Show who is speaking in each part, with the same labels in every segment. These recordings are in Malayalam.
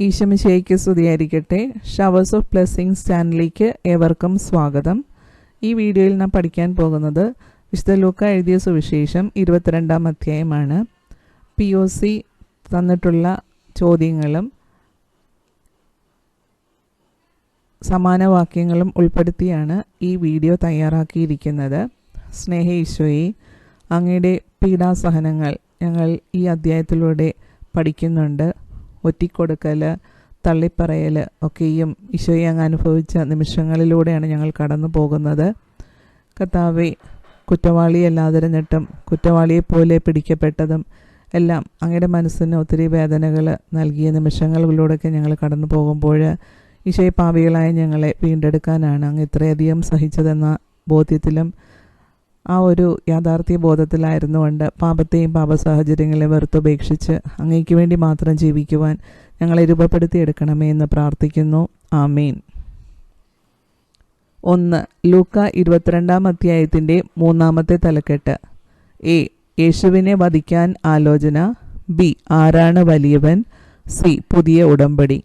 Speaker 1: ഈശോമിശിഹായ്ക്ക് സ്തുതിയായിരിക്കട്ടെ. ഷവേഴ്സ് ഓഫ് ബ്ലെസ്സിങ്സ് ചാനലിലേക്ക് ഏവർക്കും സ്വാഗതം. ഈ വീഡിയോയിൽ നാം പഠിക്കാൻ പോകുന്നത് വിശുദ്ധ ലൂക്ക എഴുതിയ സുവിശേഷം 22-ാം അധ്യായമാണ്. POC തന്നിട്ടുള്ള ചോദ്യങ്ങളും സമാന വാക്യങ്ങളും ഉൾപ്പെടുത്തിയാണ് ഈ വീഡിയോ തയ്യാറാക്കിയിരിക്കുന്നത്. സ്നേഹ ഈശോയെ, അങ്ങയുടെ പീഡാസഹനങ്ങൾ ഞങ്ങൾ ഈ അധ്യായത്തിലൂടെ പഠിക്കുന്നുണ്ട്. ഒറ്റിക്കൊടുക്കൽ, തള്ളിപ്പറയൽ ഒക്കെയും ഈശോയെ അങ്ങ് അനുഭവിച്ച നിമിഷങ്ങളിലൂടെയാണ് ഞങ്ങൾ കടന്നു പോകുന്നത്. കർത്താവേ, കുറ്റവാളിയല്ലാതിരുന്നിട്ടും കുറ്റവാളിയെപ്പോലെ പിടിക്കപ്പെട്ടതും എല്ലാം അങ്ങയുടെ മനസ്സിന് ഒത്തിരി വേദനകൾ നൽകിയ നിമിഷങ്ങളിലൂടെയൊക്കെ ഞങ്ങൾ കടന്നു പോകുമ്പോൾ ഈശോയെ, പാപികളായ ഞങ്ങളെ വീണ്ടെടുക്കാനാണ് അങ്ങ് ഇത്രയധികം സഹിച്ചതെന്ന ബോധ്യത്തിലും ആ ഒരു യാഥാർത്ഥ്യ ബോധത്തിലായിരുന്നുകൊണ്ട് പാപത്തെയും പാപ സാഹചര്യങ്ങളെയും വെറുത്തുപേക്ഷിച്ച് അങ്ങയ്ക്ക് വേണ്ടി മാത്രം ജീവിക്കുവാൻ ഞങ്ങളെ രൂപപ്പെടുത്തിയെടുക്കണമേ എന്ന് പ്രാർത്ഥിക്കുന്നു. ആമീൻ. 1. ലൂക്ക 22-ാം അധ്യായത്തിൻ്റെ 3-ാമത്തെ തലക്കെട്ട്. A. യേശുവിനെ വധിക്കാൻ ആലോചന. B. ആരാണ് വലിയവൻ? C. പുതിയ ഉടമ്പടി.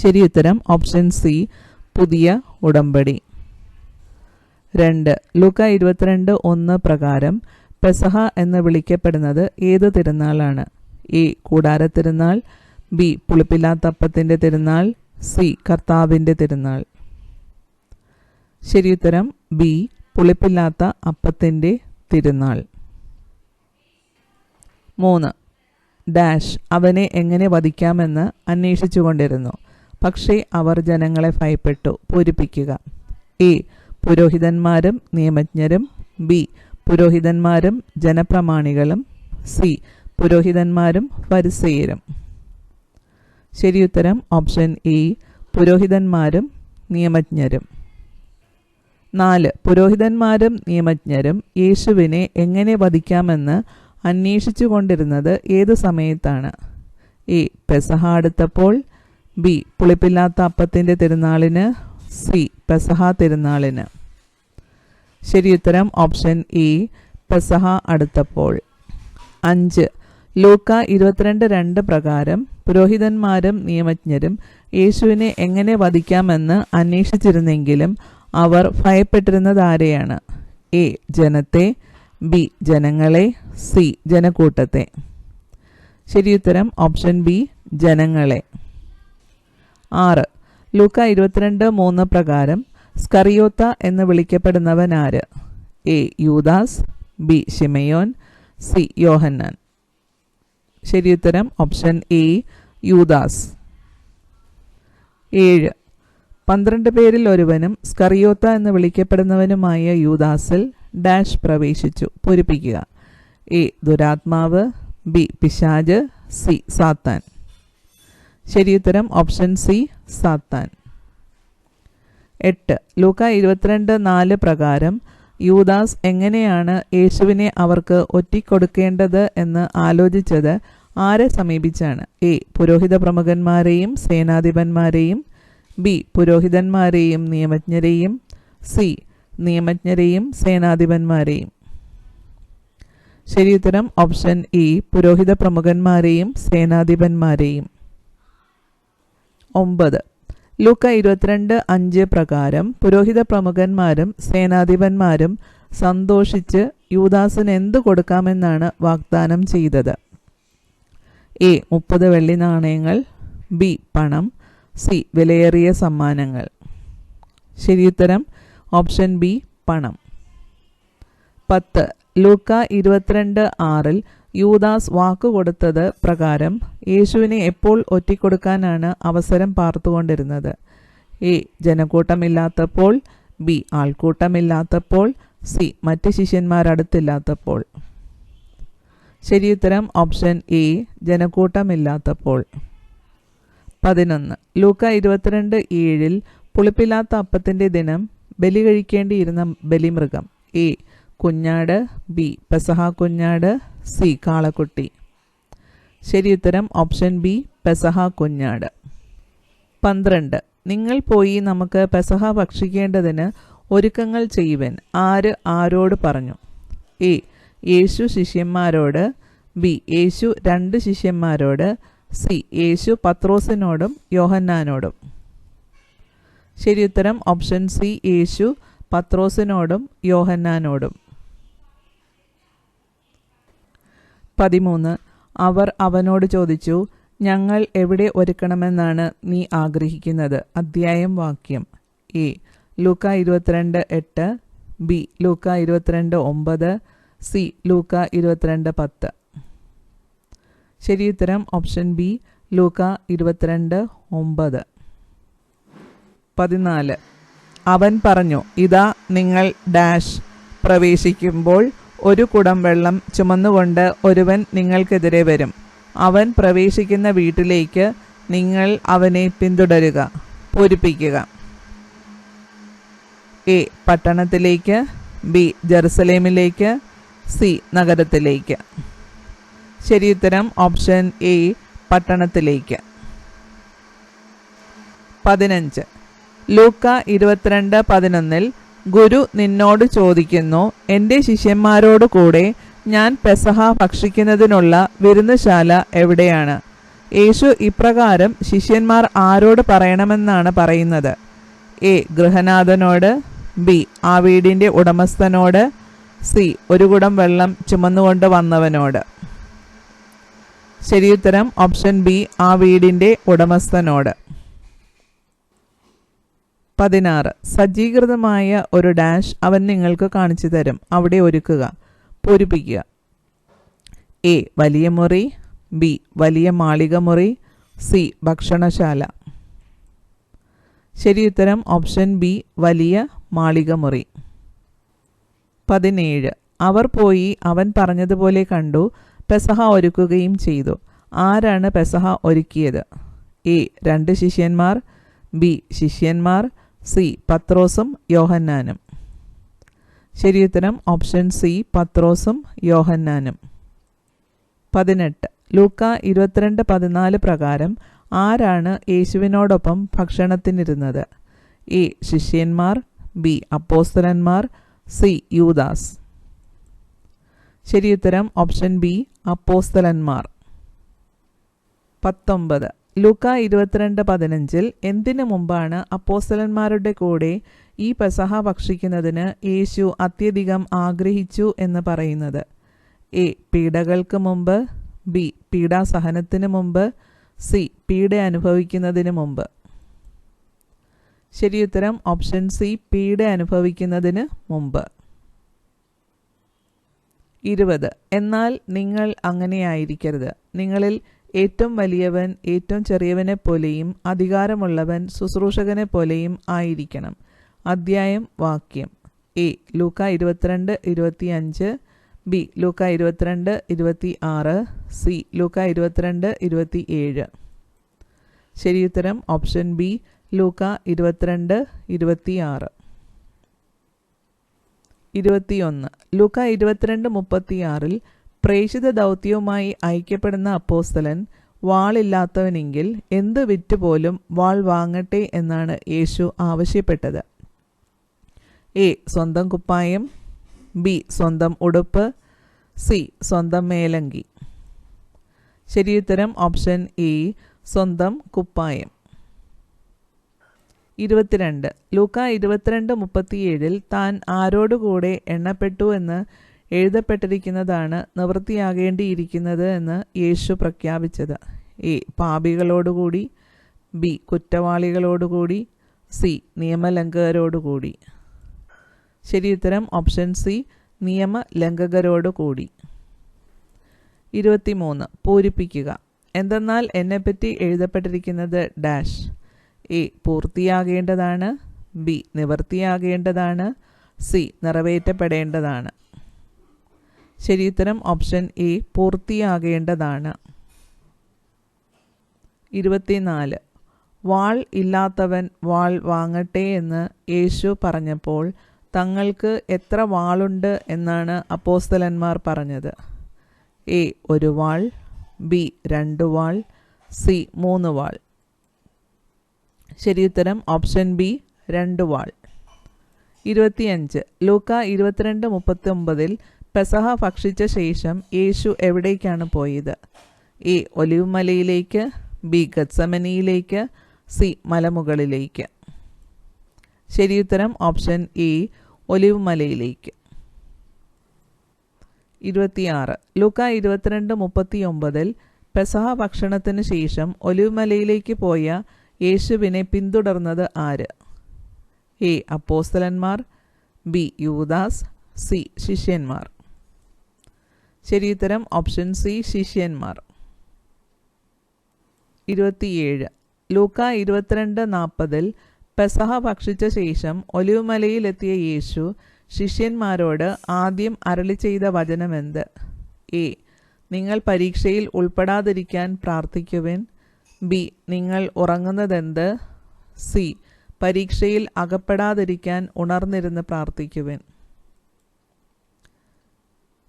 Speaker 1: ശരിയുത്തരം ഓപ്ഷൻ C, പുതിയ ഉടമ്പടി. 2. ലൂക്ക 22:1 പ്രകാരം പെസഹ എന്ന് വിളിക്കപ്പെടുന്നത് ഏത് തിരുനാളാണ്? A. കൂടാര തിരുനാൾ. B. പുളിപ്പില്ലാത്ത അപ്പത്തിൻ്റെ തിരുനാൾ. C. കർത്താവിൻ്റെ തിരുനാൾ. ശരിയുത്തരം B, പുളിപ്പില്ലാത്ത അപ്പത്തിൻ്റെ തിരുനാൾ. 3. ഡാഷ് അവനെ എങ്ങനെ വധിക്കാമെന്ന് അന്വേഷിച്ചുകൊണ്ടിരുന്നു. പക്ഷേ അവർ ജനങ്ങളെ ഭയപ്പെട്ടു. പൂരിപ്പിക്കുക. A. പുരോഹിതന്മാരും നിയമജ്ഞരും. B. പുരോഹിതന്മാരും ജനപ്രമാണികളും. C. പുരോഹിതന്മാരും ഫരിസേയരും. ശരിയുത്തരം ഓപ്ഷൻ A, പുരോഹിതന്മാരും നിയമജ്ഞരും. 4. പുരോഹിതന്മാരും നിയമജ്ഞരും യേശുവിനെ എങ്ങനെ വധിക്കാമെന്ന് അന്വേഷിച്ചു കൊണ്ടിരുന്നത് ഏത് സമയത്താണ്? A. പെസഹ അടുത്തപ്പോൾ. B. പുളിപ്പില്ലാത്ത അപ്പത്തിൻ്റെ തിരുനാളിന്. C. പെസഹ തിരുനാളിന്. ശരിയുത്തരം ഓപ്ഷൻ A, പെസഹ അടുത്തപ്പോൾ. 5. ലൂക്ക 22:2 പ്രകാരം പുരോഹിതന്മാരും നിയമജ്ഞരും യേശുവിനെ എങ്ങനെ വധിക്കാമെന്ന് അന്വേഷിച്ചിരുന്നെങ്കിലും അവർ ഭയപ്പെട്ടിരുന്നത് ആരെയാണ്? A. ജനത്തെ. B. ജനങ്ങളെ. C. ജനക്കൂട്ടത്തെ. ശരിയുത്തരം ഓപ്ഷൻ B, ജനങ്ങളെ. 6. ലൂക്ക 22:3 പ്രകാരം സ്കറിയോത്ത എന്ന് വിളിക്കപ്പെടുന്നവൻ ആര്? A. യൂദാസ്. B. ശിമയോൻ. C. യോഹന്നാൻ. ശരിയുത്തരം ഓപ്ഷൻ A, യൂദാസ്. 7. 12 പേരിൽ ഒരുവനും സ്കറിയോത്ത എന്ന് വിളിക്കപ്പെടുന്നവനുമായ യൂദാസിൽ ഡാഷ് പ്രവേശിച്ചു. പൂരിപ്പിക്കുക. A. ദുരാത്മാവ്. B. പിശാച്. C. സാത്താൻ. ശരിയുത്തരം ഓപ്ഷൻ C, സാത്താൻ. 8. ലൂക്ക 22:4 പ്രകാരം യൂദാസ് എങ്ങനെയാണ് യേശുവിനെ അവർക്ക് ഒറ്റിക്കൊടുക്കേണ്ടത് എന്ന് ആലോചിച്ചത് ആരെ സമീപിച്ചാണ്? A. പുരോഹിത പ്രമുഖന്മാരെയും സേനാധിപന്മാരെയും. B. പുരോഹിതന്മാരെയും നിയമജ്ഞരെയും. C. നിയമജ്ഞരെയും സേനാധിപന്മാരെയും. ശരിയുത്തരം ഓപ്ഷൻ E, പുരോഹിത പ്രമുഖന്മാരെയും സേനാധിപന്മാരെയും. 9. ലൂക്ക 22:5 പ്രകാരം പുരോഹിത പ്രമുഖന്മാരും സേനാധിപന്മാരും സന്തോഷിച്ച് യൂദാസിന് എന്തു കൊടുക്കാമെന്നാണ് വാഗ്ദാനം ചെയ്തത്? A. 30 വെള്ളി നാണയങ്ങൾ. B. പണം. C. വിലയേറിയ സമ്മാനങ്ങൾ. ശരിയുത്തരം ഓപ്ഷൻ B, പണം. 10. ലൂക്ക 22:6 യൂദാസ് വാക്കുകൊടുത്തത് പ്രകാരം യേശുവിനെ എപ്പോൾ ഒറ്റിക്കൊടുക്കാനാണ് അവസരം പാർത്തുകൊണ്ടിരുന്നത്? A. ജനക്കൂട്ടമില്ലാത്തപ്പോൾ. B. ആൾക്കൂട്ടമില്ലാത്തപ്പോൾ. C. മറ്റ് ശിഷ്യന്മാരടുത്തില്ലാത്തപ്പോൾ. ശരിയുത്തരം ഓപ്ഷൻ A, ജനക്കൂട്ടമില്ലാത്തപ്പോൾ. 11. ലൂക്ക 22:7 പുളിപ്പില്ലാത്ത അപ്പത്തിൻ്റെ ദിനം ബലി കഴിക്കേണ്ടിയിരുന്ന ബലിമൃഗം. A. കുഞ്ഞാട്. B. പെസഹ കുഞ്ഞാട്. C. കാളക്കുട്ടി. ശരിയുത്തരം ഓപ്ഷൻ B, പെസഹ കുഞ്ഞാട്. 12. നിങ്ങൾ പോയി നമുക്ക് പെസഹ ഭക്ഷിക്കേണ്ടതിന് ഒരുക്കങ്ങൾ ചെയ്യുവൻ ആര് ആരോട് പറഞ്ഞു? A. യേശു ശിഷ്യന്മാരോട്. B. യേശു 2 ശിഷ്യന്മാരോട്. സി യേശു പത്രോസിനോടും യോഹന്നാനോടും. ശരിയുത്തരം ഓപ്ഷൻ സി യേശു പത്രോസിനോടും യോഹന്നാനോടും. 13. അവർ അവനോട് ചോദിച്ചു, ഞങ്ങൾ എവിടെ ഒരുക്കണമെന്നാണ് നീ ആഗ്രഹിക്കുന്നത്? അധ്യായം വാക്യം. എ ലൂക്ക 22:8, ബി ലൂക്ക 22:9, സി ലൂക്ക 22:10. ശരിയുത്തരം ഓപ്ഷൻ ബി ലൂക്ക 22:9. 14. അവൻ പറഞ്ഞു, ഇതാ നിങ്ങൾ ഡാഷ് പ്രവേശിക്കുമ്പോൾ ഒരു കുടം വെള്ളം ചുമന്നുകൊണ്ട് ഒരുവൻ നിങ്ങൾക്കെതിരെ വരും. അവൻ പ്രവേശിക്കുന്ന വീട്ടിലേക്ക് നിങ്ങൾ അവനെ പിന്തുടരുക, പൂരിപ്പിക്കുക. എ പട്ടണത്തിലേക്ക്, ബി ജെറുസലേമിലേക്ക്, സി നഗരത്തിലേക്ക്. ശരിയുത്തരം ഓപ്ഷൻ എ പട്ടണത്തിലേക്ക്. 15. ലൂക്ക 22:11 ഗുരു നിന്നോട് ചോദിക്കുന്നു, എൻ്റെ ശിഷ്യന്മാരോട് കൂടെ ഞാൻ പെസഹ ഭക്ഷിക്കുന്നതിനുള്ള വിരുന്നുശാല എവിടെയാണ്? യേശു ഇപ്രകാരം ശിഷ്യന്മാർ ആരോട് പറയണമെന്നാണ് പറയുന്നത്? എ ഗൃഹനാഥനോട്, ബി ആ വീടിൻ്റെ ഉടമസ്ഥനോട്, സി ഒരു കുടം വെള്ളം ചുമന്നുകൊണ്ട് വന്നവനോട്. ശരിയുത്തരം ഓപ്ഷൻ ബി ആ വീടിൻ്റെ ഉടമസ്ഥനോട്. 16. സജ്ജീകൃതമായ ഒരു ഡാഷ് അവൻ നിങ്ങൾക്ക് കാണിച്ചു തരും, അവിടെ ഒരുക്കുക, പൂരിപ്പിക്കുക. എ വലിയ മുറി, ബി വലിയ മാളിക മുറി, സി ഭക്ഷണശാല. ശരിയുത്തരം ഓപ്ഷൻ ബി വലിയ മാളിക മുറി. 17. അവർ പോയി അവൻ പറഞ്ഞതുപോലെ കണ്ടു, പെസഹ ഒരുക്കുകയും ചെയ്തു. ആരാണ് പെസഹ ഒരുക്കിയത്? എ 2 ശിഷ്യന്മാർ, ബി ശിഷ്യന്മാർ, സി പത്രോസും യോഹന്നാനും. ശരിയുത്തരം ഓപ്ഷൻ സി പത്രോസും യോഹന്നാനും. 18. ലൂക്ക 22:14 പ്രകാരം ആരാണ് യേശുവിനോടൊപ്പം ഭക്ഷണത്തിനിരുന്നത്? എ ശിഷ്യന്മാർ, ബി അപ്പോസ്തലന്മാർ, സി യൂദാസ്. ശരിയുത്തരം ഓപ്ഷൻ ബി അപ്പോസ്തലന്മാർ. 19. ലൂക്ക 22:15 എന്തിനു മുമ്പാണ് അപ്പോസ്തലന്മാരുടെ കൂടെ ഈ പെസഹ ഭക്ഷിക്കുന്നതിന് യേശു അത്യധികം ആഗ്രഹിച്ചു എന്ന് പറയുന്നത്? എ പീഡകൾക്ക് മുമ്പ്, ബി പീഡാസഹനത്തിന് മുമ്പ്, സി പീഡ അനുഭവിക്കുന്നതിന് മുമ്പ്. ശരിയുത്തരം ഓപ്ഷൻ സി പീഡ അനുഭവിക്കുന്നതിന് മുമ്പ്. 20. എന്നാൽ നിങ്ങൾ അങ്ങനെയായിരിക്കരുത്. നിങ്ങളിൽ ഏറ്റവും വലിയവൻ ഏറ്റവും ചെറിയവനെ പോലെയും അധികാരമുള്ളവൻ ശുശ്രൂഷകനെ പോലെയും ആയിരിക്കണം. അധ്യായം വാക്യം. എ ലൂക്ക 22:25, ബി ലൂക്ക 22:26, സി ലൂക്ക 22:27. ശരിയുത്തരം ഓപ്ഷൻ ബി ലൂക്ക 22:26. 21. ലൂക്ക 22:36 പ്രേഷിത ദൗത്യവുമായി ഐക്യപ്പെടുന്ന അപ്പോസ്തലൻ വാളില്ലാത്തവനെങ്കിൽ എന്ത് വിറ്റുപോലും വാൾ വാങ്ങട്ടെ എന്നാണ് യേശു ആവശ്യപ്പെട്ടത്? എ സ്വന്തം കുപ്പായം, ബി സ്വന്തം ഉടുപ്പ്, സി സ്വന്തം മേലങ്കി. ശരിയുത്തരം ഓപ്ഷൻ എ സ്വന്തം കുപ്പായം. 22. ലൂക്ക 22:37 താൻ ആരോടുകൂടെ എണ്ണപ്പെട്ടു എന്ന് എഴുതപ്പെട്ടിരിക്കുന്നതാണ് നിവൃത്തിയാകേണ്ടിയിരിക്കുന്നത് എന്ന് യേശു പ്രഖ്യാപിച്ചത്? എ പാപികളോടുകൂടി, ബി കുറ്റവാളികളോടുകൂടി, സി നിയമലംഘകരോടുകൂടി. ശരിയുത്തരം ഓപ്ഷൻ സി നിയമലംഘകരോടുകൂടി. 23. പൂരിപ്പിക്കുക. എന്തെന്നാൽ എന്നെപ്പറ്റി എഴുതപ്പെട്ടിരിക്കുന്നത് ഡാഷ്. എ പൂർത്തിയാകേണ്ടതാണ്, ബി നിവൃത്തിയാകേണ്ടതാണ്, സി നിറവേറ്റപ്പെടേണ്ടതാണ്. ശരിയുത്തരം ഓപ്ഷൻ എ പൂർത്തിയാകേണ്ടതാണ്. 24. വാൾ ഇല്ലാത്തവൻ വാൾ വാങ്ങട്ടെ എന്ന് യേശു പറഞ്ഞപ്പോൾ തങ്ങൾക്ക് എത്ര വാളുണ്ട് എന്നാണ് അപ്പോസ്തലന്മാർ പറഞ്ഞത്? എ ഒരു വാൾ, ബി 2 വാൾ, സി 3 വാൾ. ശരിയുത്തരം ഓപ്ഷൻ ബി 2 വാൾ. 25. ലൂക്ക 22:39 പെസഹ ഭക്ഷിച്ച ശേഷം യേശു എവിടേക്കാണ് പോയത്? എ ഒലിവ് മലയിലേക്ക്, ബി ഗത്സമനിയിലേക്ക്, സി മലമുകളിലേക്ക്. ശരിയുത്തരം ഓപ്ഷൻ എ ഒലിവ് മലയിലേക്ക്. 26. ലൂക്ക 22:39 പെസഹ ഭക്ഷണത്തിന് ശേഷം ഒലിവ് മലയിലേക്ക് പോയ യേശുവിനെ പിന്തുടർന്നത് ആര്? എ അപ്പോസ്തലന്മാർ, ബി യൂദാസ്, സി ശിഷ്യന്മാർ. ശരിയുത്തരം ഓപ്ഷൻ സി ശിഷ്യന്മാർ. 27. ലൂക്ക 22:40 പെസഹ ഭക്ഷിച്ച ശേഷം ഒലിവ് മലയിലെത്തിയ യേശു ശിഷ്യന്മാരോട് ആദ്യം അരുളി ചെയ്ത വചനമെന്ത്? എ നിങ്ങൾ പരീക്ഷയിൽ ഉൾപ്പെടാതിരിക്കാൻ പ്രാർത്ഥിക്കുവിൻ, ബി നിങ്ങൾ ഉറങ്ങുന്നതെന്ത്, സി പരീക്ഷയിൽ അകപ്പെടാതിരിക്കാൻ ഉണർന്നിരുന്ന് പ്രാർത്ഥിക്കുവിൻ.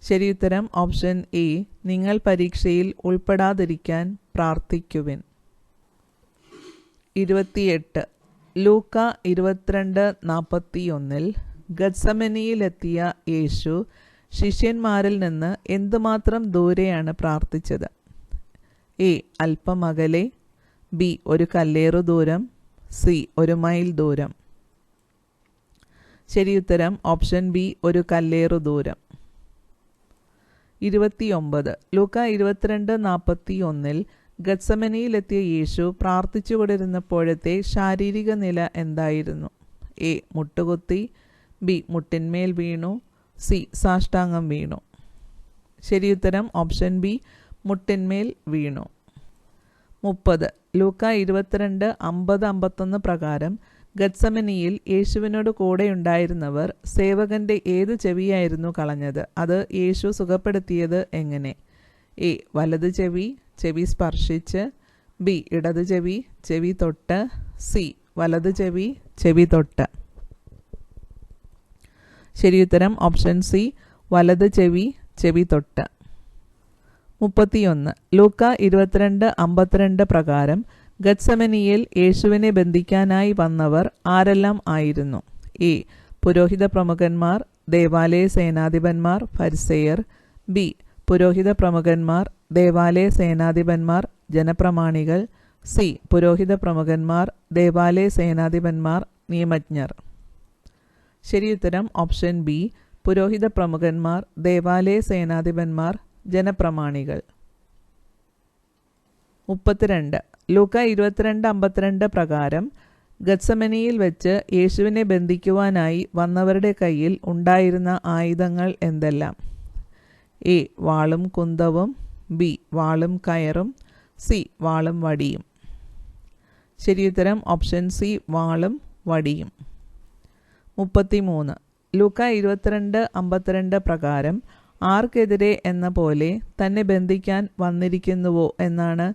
Speaker 1: ശരിയുത്തരം ഓപ്ഷൻ എ നിങ്ങൾ പരീക്ഷയിൽ ഉൾപ്പെടാതിരിക്കാൻ പ്രാർത്ഥിക്കുവിൻ. 28. ലൂക്ക 22:41 ഗത്സമനിയിലെത്തിയ യേശു ശിഷ്യന്മാരിൽ നിന്ന് എന്തുമാത്രം ദൂരെയാണ് പ്രാർത്ഥിച്ചത്? എ അല്പം അകലെ, ബി ഒരു കല്ലേറു ദൂരം, സി 1 മൈൽ ദൂരം. ശരിയുത്തരം ഓപ്ഷൻ ബി ഒരു കല്ലേറു ദൂരം. 29. ലൂക്ക 22:41 ഗത്സമനിയിലെത്തിയ യേശു പ്രാർത്ഥിച്ചുകൊണ്ടിരുന്നപ്പോഴത്തെ ശാരീരിക നില എന്തായിരുന്നു? എ മുട്ടുകുത്തി, ബി മുട്ടിന്മേൽ വീണു, സി സാഷ്ടാംഗം വീണു. ശരിയുത്തരം ഓപ്ഷൻ ബി മുട്ടിന്മേൽ വീണു. 30. ലൂക്ക 22:50-51 പ്രകാരം ഗത്സമനിയിൽ യേശുവിനോട് കൂടെയുണ്ടായിരുന്നവർ സേവകന്റെ ഏത് ചെവിയായിരുന്നു കളഞ്ഞത്? അത് യേശു സുഖപ്പെടുത്തിയത് എങ്ങനെ? എ വലത് ചെവി, ചെവി സ്പർശിച്ച്, ബി ഇടത് ചെവി, ചെവി തൊട്ട്, സി വലത് ചെവി, ചെവി തൊട്ട്. ശരിയുത്തരം ഓപ്ഷൻ സി വലത് ചെവി, ചെവി തൊട്ട്. 31. ലൂക്ക 22:52 പ്രകാരം ഗത്സമനിയിൽ യേശുവിനെ ബന്ധിക്കാനായി വന്നവർ ആരെല്ലാം ആയിരുന്നു? എ പുരോഹിത പ്രമുഖന്മാർ, ദേവാലയ സേനാധിപന്മാർ, ഫരിസേയർ, ബി പുരോഹിത പ്രമുഖന്മാർ, ദേവാലയ സേനാധിപന്മാർ, ജനപ്രമാണികൾ, സി പുരോഹിത പ്രമുഖന്മാർ, ദേവാലയ സേനാധിപന്മാർ, നിയമജ്ഞർ. ശരിയുത്തരം ഓപ്ഷൻ ബി പുരോഹിത പ്രമുഖന്മാർ, ദേവാലയ സേനാധിപന്മാർ, ജനപ്രമാണികൾ. 32. ലൂക്ക 22:52 പ്രകാരം ഗത്സമനിയിൽ വെച്ച് യേശുവിനെ ബന്ധിക്കുവാനായി വന്നവരുടെ കയ്യിൽ ഉണ്ടായിരുന്ന ആയുധങ്ങൾ എന്തെല്ലാം? എ വാളും കുന്തവും, ബി വാളും കയറും, സി വാളും വടിയും. ശരിയുത്തരം ഓപ്ഷൻ സി വാളും വടിയും. 33. ലൂക്ക 22:52 പ്രകാരം ആർക്കെതിരെ എന്ന പോലെ തന്നെ ബന്ധിക്കാൻ വന്നിരിക്കുന്നുവോ എന്നാണ്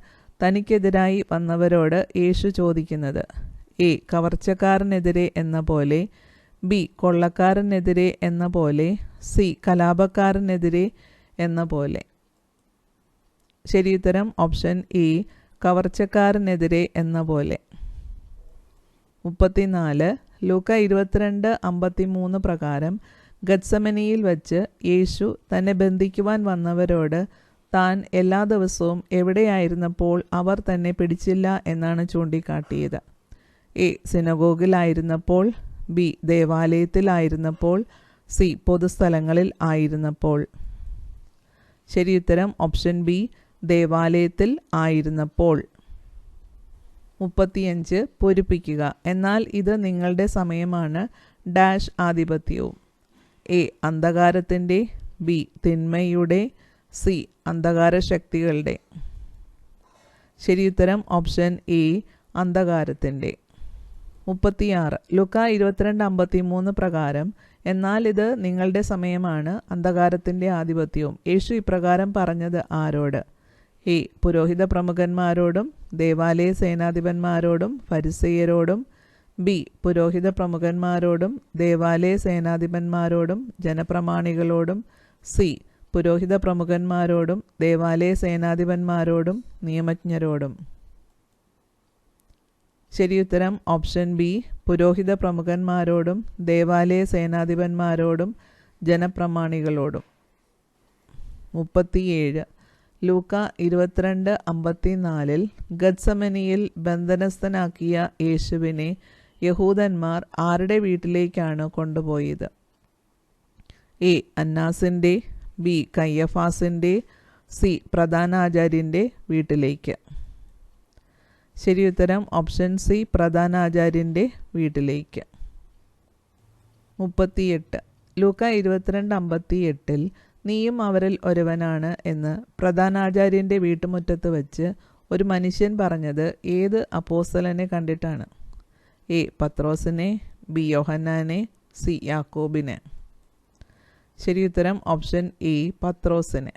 Speaker 1: തനിക്കെതിരായി വന്നവരോട് യേശു ചോദിക്കുന്നത്? എ കവർച്ചക്കാരനെതിരെ എന്ന പോലെ, ബി കൊള്ളക്കാരനെതിരെ എന്ന പോലെ, സി കലാപക്കാരനെതിരെ എന്ന പോലെ. ശരിയുത്തരം ഓപ്ഷൻ എ കവർച്ചക്കാരനെതിരെ എന്ന പോലെ. 34. ലൂക്ക 22:53 പ്രകാരം ഗത്സമനിയിൽ വച്ച് യേശു തന്നെ ബന്ധിക്കുവാൻ വന്നവരോട് താൻ എല്ലാ ദിവസവും എവിടെയായിരുന്നപ്പോൾ അവർ തന്നെ പിടിച്ചില്ല എന്നാണ് ചൂണ്ടിക്കാട്ടിയത്? എ സിനഗോഗിലായിരുന്നപ്പോൾ, ബി ദേവാലയത്തിലായിരുന്നപ്പോൾ, സി പൊതുസ്ഥലങ്ങളിൽ ആയിരുന്നപ്പോൾ. ശരിയുത്തരം ഓപ്ഷൻ ബി ദേവാലയത്തിൽ ആയിരുന്നപ്പോൾ. 35. പൂരിപ്പിക്കുക. എന്നാൽ ഇത് നിങ്ങളുടെ സമയമാണ് ഡാഷ് ആധിപത്യവും. എ അന്ധകാരത്തിൻ്റെ, ബി തിന്മയുടെ, സി അന്ധകാര ശക്തികളുടെ. ശരിയുത്തരം ഓപ്ഷൻ എ അന്ധകാരത്തിൻ്റെ. 36. ലൂക്ക 22:53 പ്രകാരം എന്നാൽ ഇത് നിങ്ങളുടെ സമയമാണ് അന്ധകാരത്തിൻ്റെ ആധിപത്യവും യേശു ഇപ്രകാരം പറഞ്ഞത് ആരോട്? എ പുരോഹിത പ്രമുഖന്മാരോടും ദേവാലയ സേനാധിപന്മാരോടും ഫരിസേയരോടും, ബി പുരോഹിത പ്രമുഖന്മാരോടും ദേവാലയ സേനാധിപന്മാരോടും ജനപ്രമാണികളോടും, സി പുരോഹിത പ്രമുഖന്മാരോടും ദേവാലയ സേനാധിപന്മാരോടും നിയമജ്ഞരോടും. ശരിയുത്തരം ഓപ്ഷൻ ബി പുരോഹിത പ്രമുഖന്മാരോടും ദേവാലയ സേനാധിപന്മാരോടും ജനപ്രമാണികളോടും. 37. ലൂക്ക 22:54 ഗത്സമനിയിൽ ബന്ധനസ്ഥനാക്കിയ യേശുവിനെ യഹൂദന്മാർ ആരുടെ വീട്ടിലേക്കാണ് കൊണ്ടുപോയത്? എ. അന്നാസിൻ്റെ, ബി. കയ്യഫാസിൻ്റെ, സി. പ്രധാനാചാര്യൻ്റെ വീട്ടിലേക്ക്. ശരിയുത്തരം ഓപ്ഷൻ സി, പ്രധാനാചാര്യൻ്റെ വീട്ടിലേക്ക്. 38 ലൂക്ക 22:58 നീയും അവരിൽ ഒരുവനാണ് എന്ന് പ്രധാനാചാര്യൻ്റെ വീട്ടുമുറ്റത്ത് വെച്ച് ഒരു മനുഷ്യൻ പറഞ്ഞത് ഏത് അപ്പോസ്തലനെ കണ്ടിട്ടാണ്? എ. പത്രോസിനെ, ബി. യോഹന്നാനെ, സി. യാക്കോബിനെ. ശരിയുത്തരം ഓപ്ഷൻ എ, പത്രോസിനെ.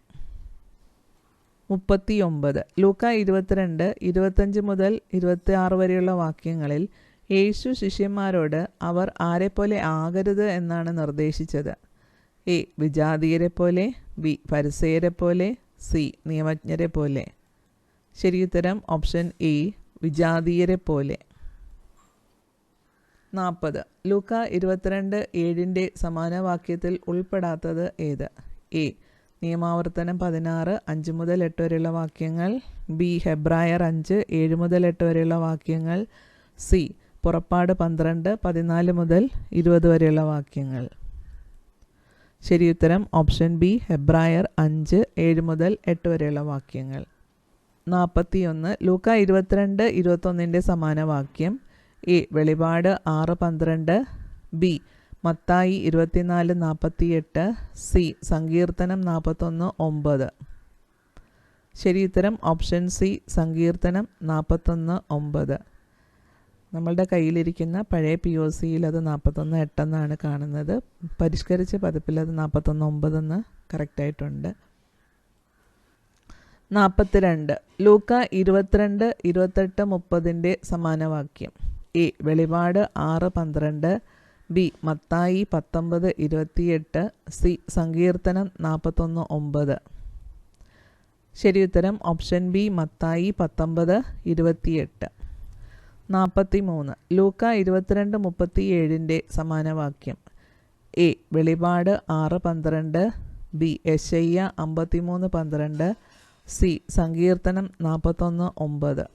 Speaker 1: 39 ലൂക്ക 22:25 മുതൽ 26 വരെയുള്ള വാക്യങ്ങളിൽ യേശു ശിഷ്യന്മാരോട് അവർ ആരെപ്പോലെ ആകരുത് എന്നാണ് നിർദ്ദേശിച്ചത്? എ. വിജാതീയരെ പോലെ, ബി. ഫരിസേയരെ പോലെ, സി. നിയമജ്ഞരെ പോലെ. ശരിയുത്തരം ഓപ്ഷൻ എ, വിജാതീയരെ പോലെ. 40 ലൂക്ക 22:7 സമാന വാക്യത്തിൽ ഉൾപ്പെടാത്തത് ഏത്? എ. നിയമാവർത്തനം 16 5 മുതൽ 8 വരെയുള്ള വാക്യങ്ങൾ, ബി. ഹെബ്രായർ 5 7 മുതൽ 8 വരെയുള്ള വാക്യങ്ങൾ, സി. പുറപ്പാട് 12 14 മുതൽ 20 വരെയുള്ള വാക്യങ്ങൾ. ശരിയുത്തരം ഓപ്ഷൻ ബി, ഹെബ്രായർ 5 7 മുതൽ 8 വരെയുള്ള വാക്യങ്ങൾ. 41 ലൂക്ക 22:21 സമാന വാക്യം. എ. വെളിപാട് 6:12, ബി. മത്തായി 24:48, സി. സങ്കീർത്തനം 41:9. ശരിയുത്തരം ഓപ്ഷൻ സി, സങ്കീർത്തനം 41:9. നമ്മളുടെ കയ്യിലിരിക്കുന്ന പഴയ POCയിൽ അത് 41:8 എന്നാണ് കാണുന്നത്. പരിഷ്കരിച്ച പതിപ്പിൽ അത് 41:9 കറക്റ്റായിട്ടുണ്ട്. 42 ലൂക്ക 22:28-30 സമാന വാക്യം. എ. വെളിപാട് 6:12, ബി. മത്തായി 19:28, സി. സങ്കീർത്തനം 41:9. ശരിയുത്തരം ഓപ്ഷൻ ബി, മത്തായി 19:28. 43 ലൂക്ക 22:37 സമാന വാക്യം. എ. വെളിപാട് 6:12, ബി. യെശയ്യാ 53:12, സി. സങ്കീർത്തനം 41:9.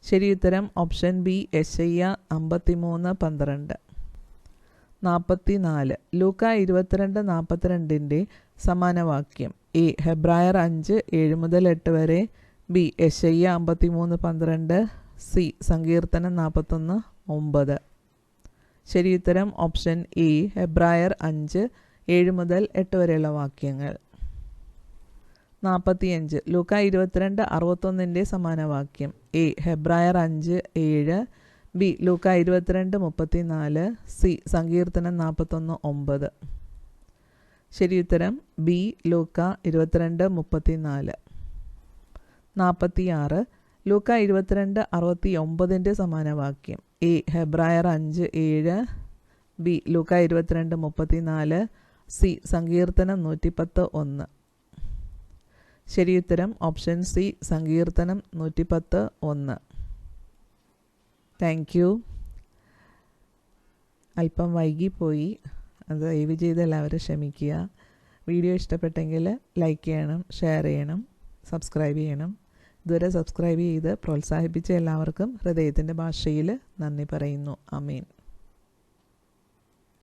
Speaker 1: ശരിയുത്തരം ഓപ്ഷൻ ബി, യെശയ്യാ 53:12. 44 ലൂക്ക 22:42 സമാന വാക്യം. എ. ഹെബ്രായർ 5 7 മുതൽ 8 വരെ, ബി. യെശയ്യാ 53:12, സി. സങ്കീർത്തനം 41:9. ശരിയുത്തരം ഓപ്ഷൻ എ, ഹെബ്രായർ 5 7 മുതൽ 8 വരെയുള്ള വാക്യങ്ങൾ. 45 ലൂക്ക 22:61 സമാന വാക്യം. എ. ഹെബ്രായർ 5 7, ബി. ലൂക്ക 22:34, സി. സങ്കീർത്തനം 41:9. ശരിയുത്തരം ബി, ലൂക്ക 22:34. 46 ലൂക്ക 22:69 സമാന വാക്യം. എ. ഹെബ്രായർ 5 7, ബി. ലൂക്ക 22:34, സി. സങ്കീർത്തനം 110:1. ശരിയുത്തരം ഓപ്ഷൻ സി, സങ്കീർത്തനം 110:1. Thank you. അല്പം വൈകിപ്പോയി, അത് ദയവ് ചെയ്ത് എല്ലാവരും ക്ഷമിക്കുക. വീഡിയോ ഇഷ്ടപ്പെട്ടെങ്കിൽ ലൈക്ക് ചെയ്യണം, ഷെയർ ചെയ്യണം, സബ്സ്ക്രൈബ് ചെയ്യണം. ഇതുവരെ സബ്സ്ക്രൈബ് ചെയ്ത് പ്രോത്സാഹിപ്പിച്ച എല്ലാവർക്കും ഹൃദയത്തിൻ്റെ ഭാഷയിൽ നന്ദി പറയുന്നു. ആമീൻ.